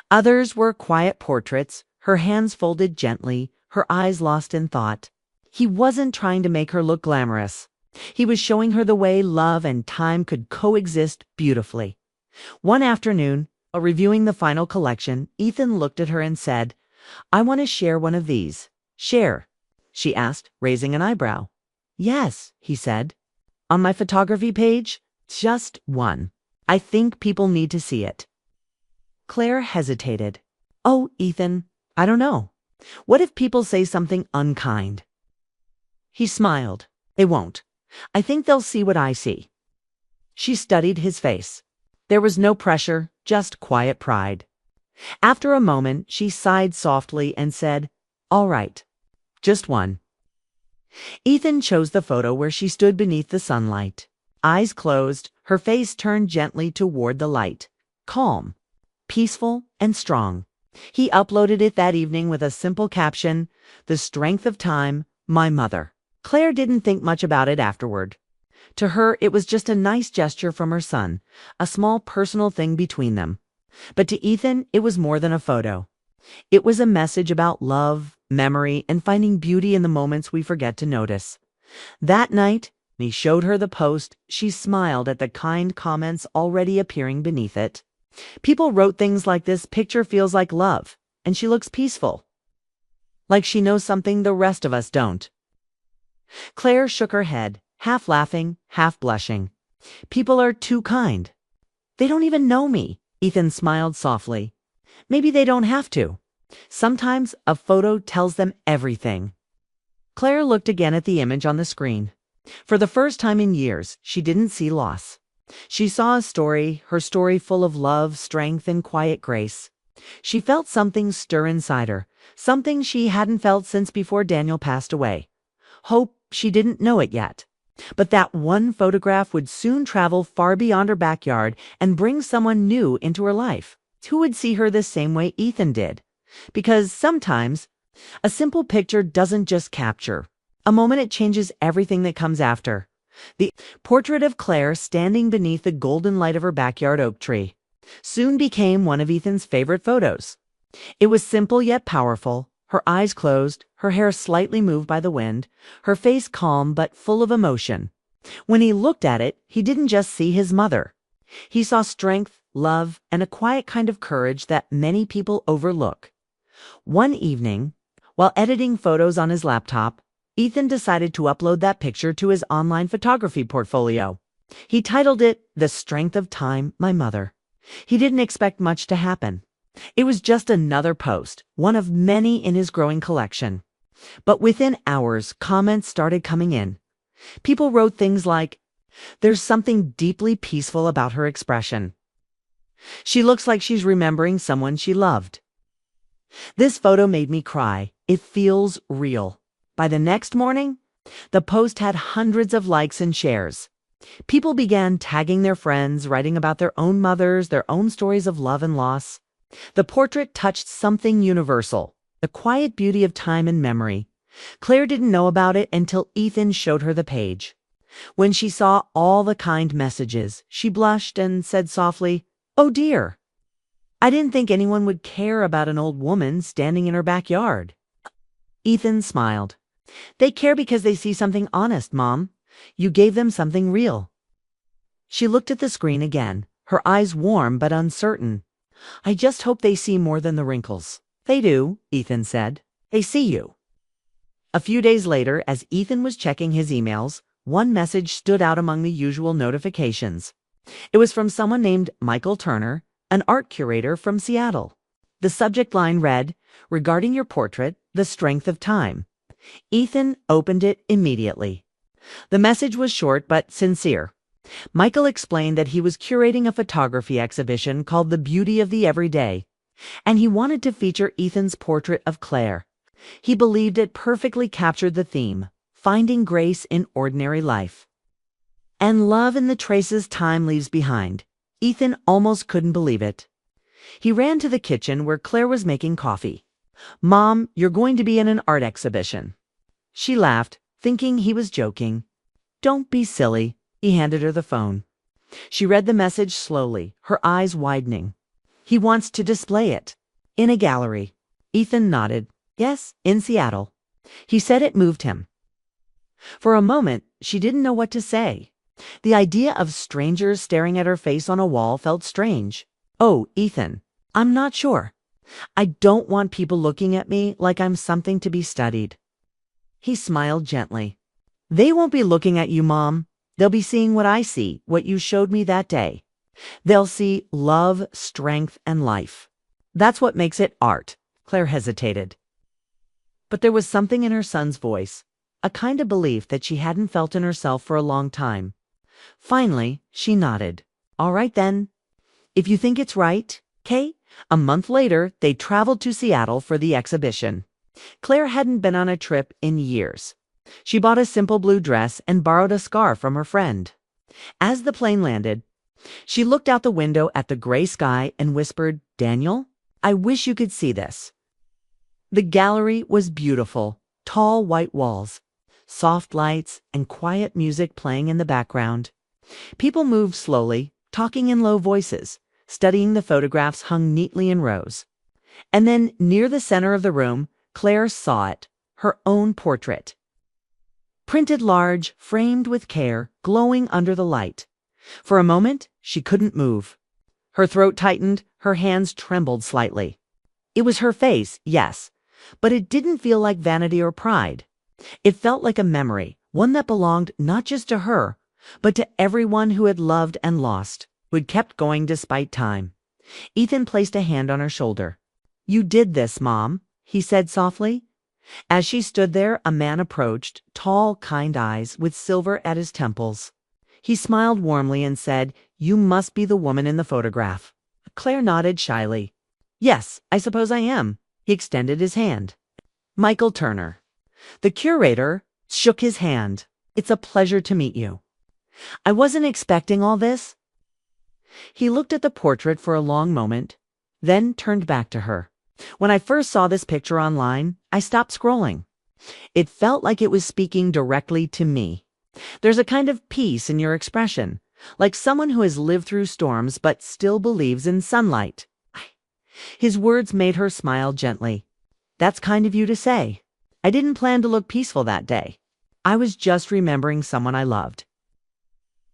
Others were quiet portraits, her hands folded gently, her eyes lost in thought. He wasn't trying to make her look glamorous. He was showing her the way love and time could coexist beautifully. One afternoon, while reviewing the final collection, Ethan looked at her and said, "I want to share one of these." "Share?" she asked, raising an eyebrow. "Yes," he said. "On my photography page? Just one. I think people need to see it." Claire hesitated. "Oh, Ethan, I don't know. What if people say something unkind?" He smiled. "They won't. I think they'll see what I see." She studied his face. There was no pressure, just quiet pride. After a moment, she sighed softly and said, "All right. Just one." Ethan chose the photo where she stood beneath the sunlight. Eyes closed, her face turned gently toward the light. Calm, peaceful, and strong. He uploaded it that evening with a simple caption, "The strength of time, my mother." Claire didn't think much about it afterward. To her, it was just a nice gesture from her son, a small personal thing between them. But to Ethan, it was more than a photo. It was a message about love, memory, and finding beauty in the moments we forget to notice. That night, when he showed her the post, she smiled at the kind comments already appearing beneath it. People wrote things like, "This picture feels like love, and she looks peaceful." Like she knows something the rest of us don't. Claire shook her head, half laughing, half blushing. "People are too kind." "They don't even know me." Ethan smiled softly. "Maybe they don't have to. Sometimes a photo tells them everything." Claire looked again at the image on the screen. For the first time in years, she didn't see loss. She saw a story, her story full of love, strength, and quiet grace. She felt something stir inside her, something she hadn't felt since before Daniel passed away. Hope she didn't know it yet. But that one photograph would soon travel far beyond her backyard and bring someone new into her life, who would see her the same way Ethan did. Because sometimes, a simple picture doesn't just capture a moment, it changes everything that comes after. The portrait of Claire standing beneath the golden light of her backyard oak tree soon became one of Ethan's favorite photos. It was simple yet powerful, her eyes closed, her hair slightly moved by the wind, her face calm but full of emotion. When he looked at it, he didn't just see his mother. He saw strength, love, and a quiet kind of courage that many people overlook. One evening, while editing photos on his laptop, Ethan decided to upload that picture to his online photography portfolio. He titled it, "The Strength of Time, My Mother." He didn't expect much to happen. It was just another post, one of many in his growing collection. But within hours, comments started coming in. People wrote things like, "There's something deeply peaceful about her expression. She looks like she's remembering someone she loved. This photo made me cry. It feels real." By the next morning, the post had hundreds of likes and shares. People began tagging their friends, writing about their own mothers, their own stories of love and loss. The portrait touched something universal, the quiet beauty of time and memory. Claire didn't know about it until Ethan showed her the page. When she saw all the kind messages, she blushed and said softly, "Oh dear. I didn't think anyone would care about an old woman standing in her backyard." Ethan smiled. "They care because they see something honest, Mom. You gave them something real." She looked at the screen again, her eyes warm but uncertain. "I just hope they see more than the wrinkles." "They do," Ethan said. "They see you." A few days later, as Ethan was checking his emails, one message stood out among the usual notifications. It was from someone named Michael Turner, an art curator from Seattle. The subject line read, "Regarding your portrait, the strength of time." Ethan opened it immediately. The message was short but sincere. Michael explained that he was curating a photography exhibition called The Beauty of the Everyday, and he wanted to feature Ethan's portrait of Claire. He believed it perfectly captured the theme, finding grace in ordinary life. And love in the traces time leaves behind. Ethan almost couldn't believe it. He ran to the kitchen where Claire was making coffee. "Mom, you're going to be in an art exhibition." She laughed, thinking he was joking. "Don't be silly." He handed her the phone. She read the message slowly, her eyes widening. "He wants to display it in a gallery." Ethan nodded. "Yes, in Seattle." He said it moved him. For a moment, she didn't know what to say. The idea of strangers staring at her face on a wall felt strange. "Oh, Ethan, I'm not sure. I don't want people looking at me like I'm something to be studied." He smiled gently. "They won't be looking at you, Mom. They'll be seeing what I see, what you showed me that day. They'll see love, strength, and life. That's what makes it art." Claire hesitated. But there was something in her son's voice, a kind of belief that she hadn't felt in herself for a long time. Finally, she nodded. "All right then. If you think it's right, Kay." A month later, they traveled to Seattle for the exhibition. Claire hadn't been on a trip in years. She bought a simple blue dress and borrowed a scarf from her friend. As the plane landed, she looked out the window at the gray sky and whispered, "Daniel, I wish you could see this." The gallery was beautiful, tall white walls, soft lights, and quiet music playing in the background. People moved slowly, talking in low voices, studying the photographs hung neatly in rows. And then, near the center of the room, Claire saw it, her own portrait. Printed large, framed with care, glowing under the light. For a moment, she couldn't move. Her throat tightened, her hands trembled slightly. It was her face, yes, but it didn't feel like vanity or pride. It felt like a memory, one that belonged not just to her, but to everyone who had loved and lost, who had kept going despite time. Ethan placed a hand on her shoulder. "You did this, Mom," he said softly. As she stood there, a man approached, tall, kind eyes, with silver at his temples. He smiled warmly and said, "You must be the woman in the photograph." Claire nodded shyly. "Yes, I suppose I am." He extended his hand. "Michael Turner." The curator shook his hand. "It's a pleasure to meet you. I wasn't expecting all this." He looked at the portrait for a long moment, then turned back to her. "When I first saw this picture online, I stopped scrolling. It felt like it was speaking directly to me. There's a kind of peace in your expression, like someone who has lived through storms but still believes in sunlight." His words made her smile gently. "That's kind of you to say. I didn't plan to look peaceful that day. I was just remembering someone I loved."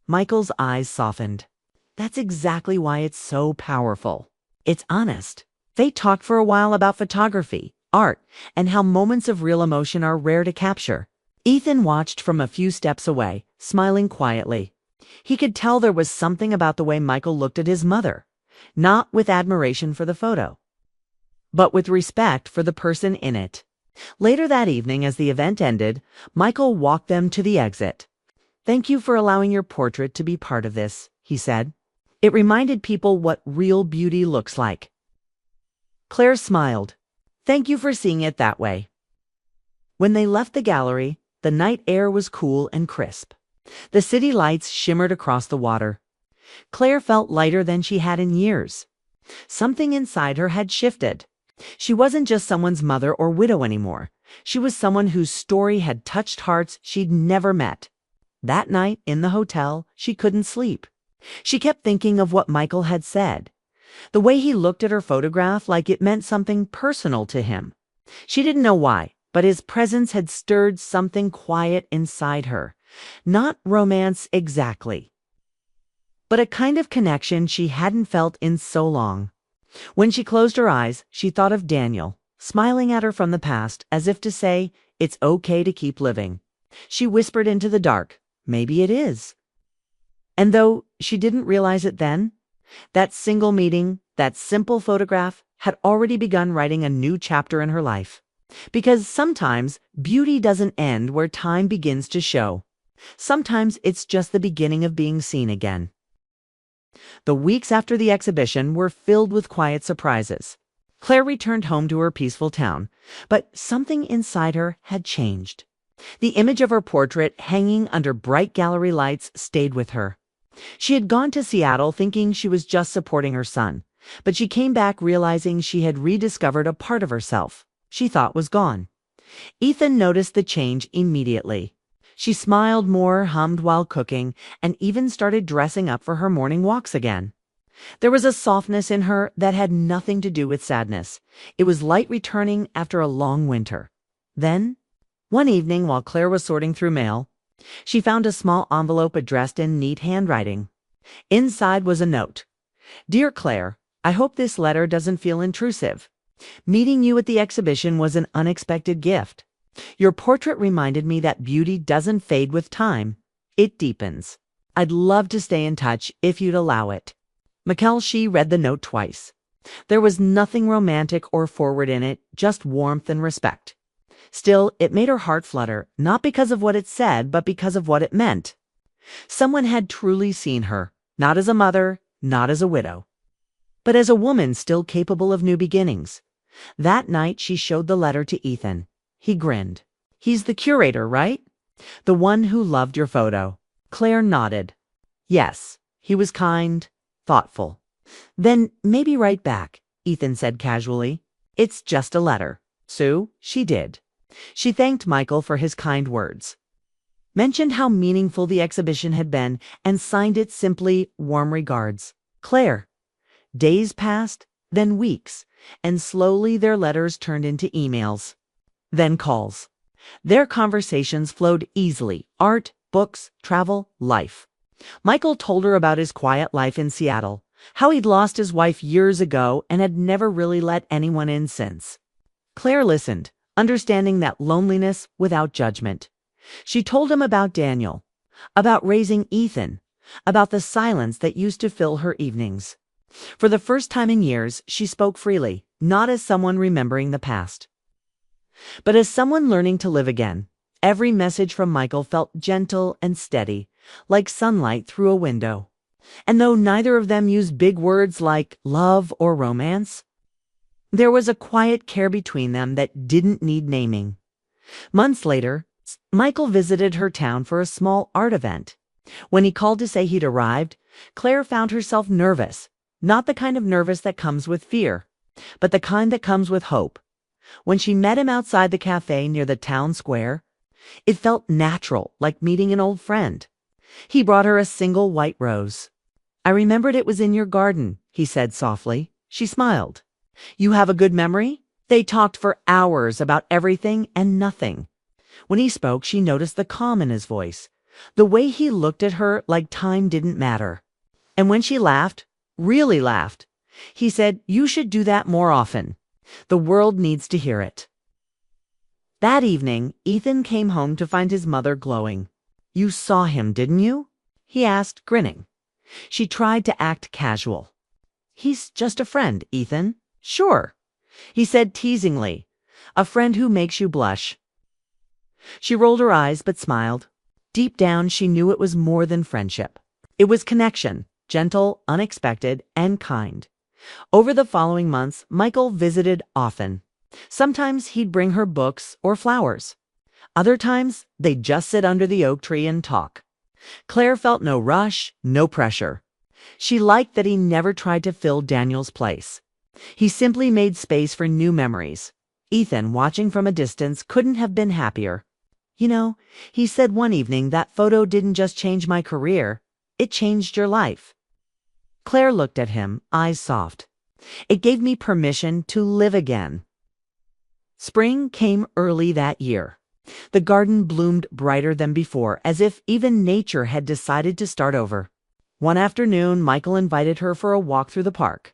Michael's eyes softened. "That's exactly why it's so powerful. It's honest." They talked for a while about photography, art, and how moments of real emotion are rare to capture. Ethan watched from a few steps away, smiling quietly. He could tell there was something about the way Michael looked at his mother, not with admiration for the photo, but with respect for the person in it. Later that evening, as the event ended, Michael walked them to the exit. "Thank you for allowing your portrait to be part of this," he said. "It reminded people what real beauty looks like." Claire smiled. "Thank you for seeing it that way." When they left the gallery, the night air was cool and crisp. The city lights shimmered across the water. Claire felt lighter than she had in years. Something inside her had shifted. She wasn't just someone's mother or widow anymore. She was someone whose story had touched hearts she'd never met. That night, in the hotel, she couldn't sleep. She kept thinking of what Michael had said. The way he looked at her photograph like it meant something personal to him. She didn't know why, but his presence had stirred something quiet inside her. Not romance exactly, but a kind of connection she hadn't felt in so long. When she closed her eyes, she thought of Daniel, smiling at her from the past, as if to say, "It's okay to keep living." She whispered into the dark, "Maybe it is." And though she didn't realize it then, that single meeting, that simple photograph, had already begun writing a new chapter in her life. Because sometimes beauty doesn't end where time begins to show. Sometimes it's just the beginning of being seen again. The weeks after the exhibition were filled with quiet surprises. Claire returned home to her peaceful town, but something inside her had changed. The image of her portrait hanging under bright gallery lights stayed with her. She had gone to Seattle thinking she was just supporting her son, but she came back realizing she had rediscovered a part of herself she thought was gone. Ethan noticed the change immediately. She smiled more, hummed while cooking, and even started dressing up for her morning walks again. There was a softness in her that had nothing to do with sadness. It was light returning after a long winter. Then, one evening while Claire was sorting through mail, she found a small envelope addressed in neat handwriting. Inside was a note. "Dear Claire, I hope this letter doesn't feel intrusive. Meeting you at the exhibition was an unexpected gift. Your portrait reminded me that beauty doesn't fade with time. It deepens. I'd love to stay in touch if you'd allow it." She read the note twice. There was nothing romantic or forward in it, just warmth and respect. Still, it made her heart flutter, not because of what it said, but because of what it meant. Someone had truly seen her, not as a mother, not as a widow, but as a woman still capable of new beginnings. That night she showed the letter to Ethan. He grinned. "He's the curator, right? The one who loved your photo." Claire nodded. "Yes, he was kind, thoughtful." "Then maybe write back," Ethan said casually. "It's just a letter." So she did. She thanked Michael for his kind words, mentioned how meaningful the exhibition had been, and signed it simply, "Warm regards, Claire." Days passed, then weeks, and slowly their letters turned into emails, then calls. Their conversations flowed easily: art, books, travel, life. Michael told her about his quiet life in Seattle, how he'd lost his wife years ago and had never really let anyone in since. Claire listened, understanding that loneliness without judgment. She told him about Daniel, about raising Ethan, about the silence that used to fill her evenings. For the first time in years, she spoke freely, not as someone remembering the past, but as someone learning to live again. Every message from Michael felt gentle and steady, like sunlight through a window. And though neither of them used big words like love or romance, there was a quiet care between them that didn't need naming. Months later, Michael visited her town for a small art event. When he called to say he'd arrived, Claire found herself nervous, not the kind of nervous that comes with fear, but the kind that comes with hope. When she met him outside the cafe near the town square, it felt natural, like meeting an old friend. He brought her a single white rose. "I remembered it was in your garden," he said softly. She smiled. "You have a good memory?" They talked for hours about everything and nothing. When he spoke, she noticed the calm in his voice, the way he looked at her like time didn't matter. And when she laughed, really laughed, he said, "You should do that more often. The world needs to hear it." That evening, Ethan came home to find his mother glowing. "You saw him, didn't you?" he asked, grinning. She tried to act casual. "He's just a friend, Ethan." "Sure," he said teasingly. "A friend who makes you blush." She rolled her eyes but smiled. Deep down, she knew it was more than friendship. It was connection, gentle, unexpected, and kind. Over the following months, Michael visited often. Sometimes he'd bring her books or flowers. Other times, they'd just sit under the oak tree and talk. Claire felt no rush, no pressure. She liked that he never tried to fill Daniel's place. He simply made space for new memories. Ethan, watching from a distance, couldn't have been happier. You know, he said one evening, that photo didn't just change my career, it changed your life. Claire looked at him, eyes soft. It gave me permission to live again. Spring came early that year. The garden bloomed brighter than before, as if even nature had decided to start over. One afternoon, Michael invited her for a walk through the park.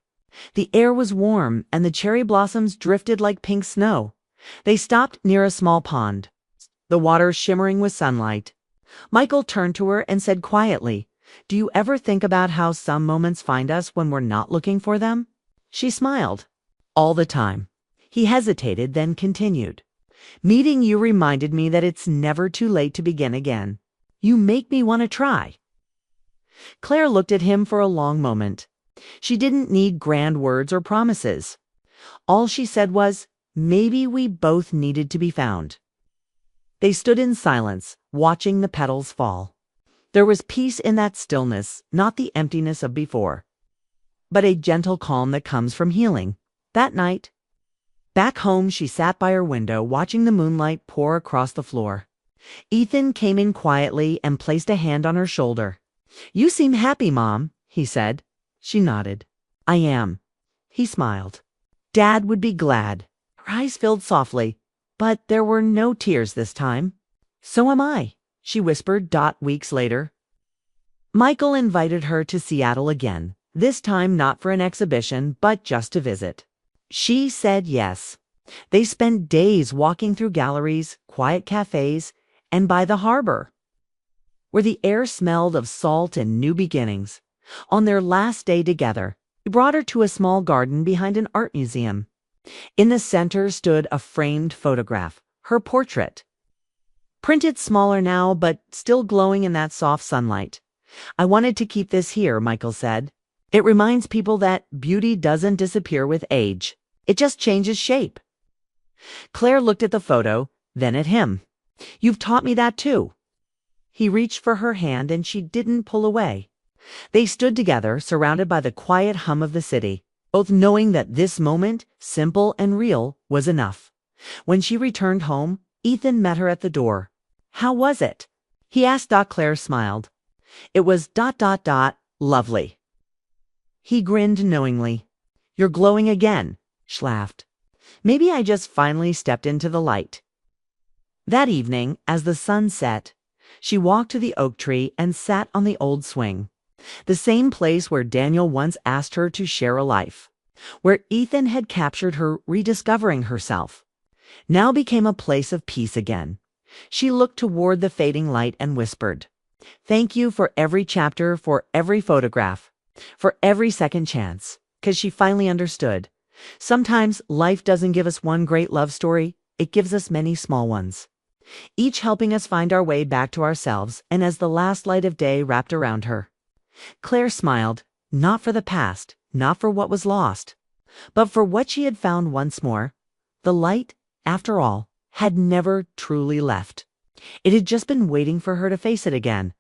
The air was warm, and the cherry blossoms drifted like pink snow. They stopped near a small pond, the water shimmering with sunlight. Michael turned to her and said quietly, "Do you ever think about how some moments find us when we're not looking for them?" She smiled. "All the time." He hesitated, then continued, "Meeting you reminded me that it's never too late to begin again. You make me want to try." Claire looked at him for a long moment. She didn't need grand words or promises. All she said was, maybe we both needed to be found. They stood in silence, watching the petals fall. There was peace in that stillness, not the emptiness of before, but a gentle calm that comes from healing. That night, back home, she sat by her window, watching the moonlight pour across the floor. Ethan came in quietly and placed a hand on her shoulder. "You seem happy, Mom," he said. She nodded. "I am." He smiled. "Dad would be glad." Her eyes filled softly, but there were no tears this time. "So am I," she whispered. Weeks later, Michael invited her to Seattle again, this time not for an exhibition, but just to visit. She said yes. They spent days walking through galleries, quiet cafes, and by the harbor, where the air smelled of salt and new beginnings. On their last day together, he brought her to a small garden behind an art museum. In the center stood a framed photograph, her portrait. Printed smaller now, but still glowing in that soft sunlight. "I wanted to keep this here," Michael said. "It reminds people that beauty doesn't disappear with age. It just changes shape." Claire looked at the photo, then at him. "You've taught me that too." He reached for her hand and she didn't pull away. They stood together, surrounded by the quiet hum of the city, both knowing that this moment, simple and real, was enough. When she returned home, Ethan met her at the door. "How was it?" he asked. Claire smiled. "It was ... lovely." He grinned knowingly. "You're glowing again," she laughed. "Maybe I just finally stepped into the light." That evening, as the sun set, she walked to the oak tree and sat on the old swing. The same place where Daniel once asked her to share a life, where Ethan had captured her rediscovering herself, now became a place of peace again. She looked toward the fading light and whispered, "Thank you for every chapter, for every photograph, for every second chance," because she finally understood. Sometimes life doesn't give us one great love story, it gives us many small ones, each helping us find our way back to ourselves. And as the last light of day wrapped around her, Claire smiled, not for the past, not for what was lost, but for what she had found once more. The light, after all, had never truly left. It had just been waiting for her to face it again.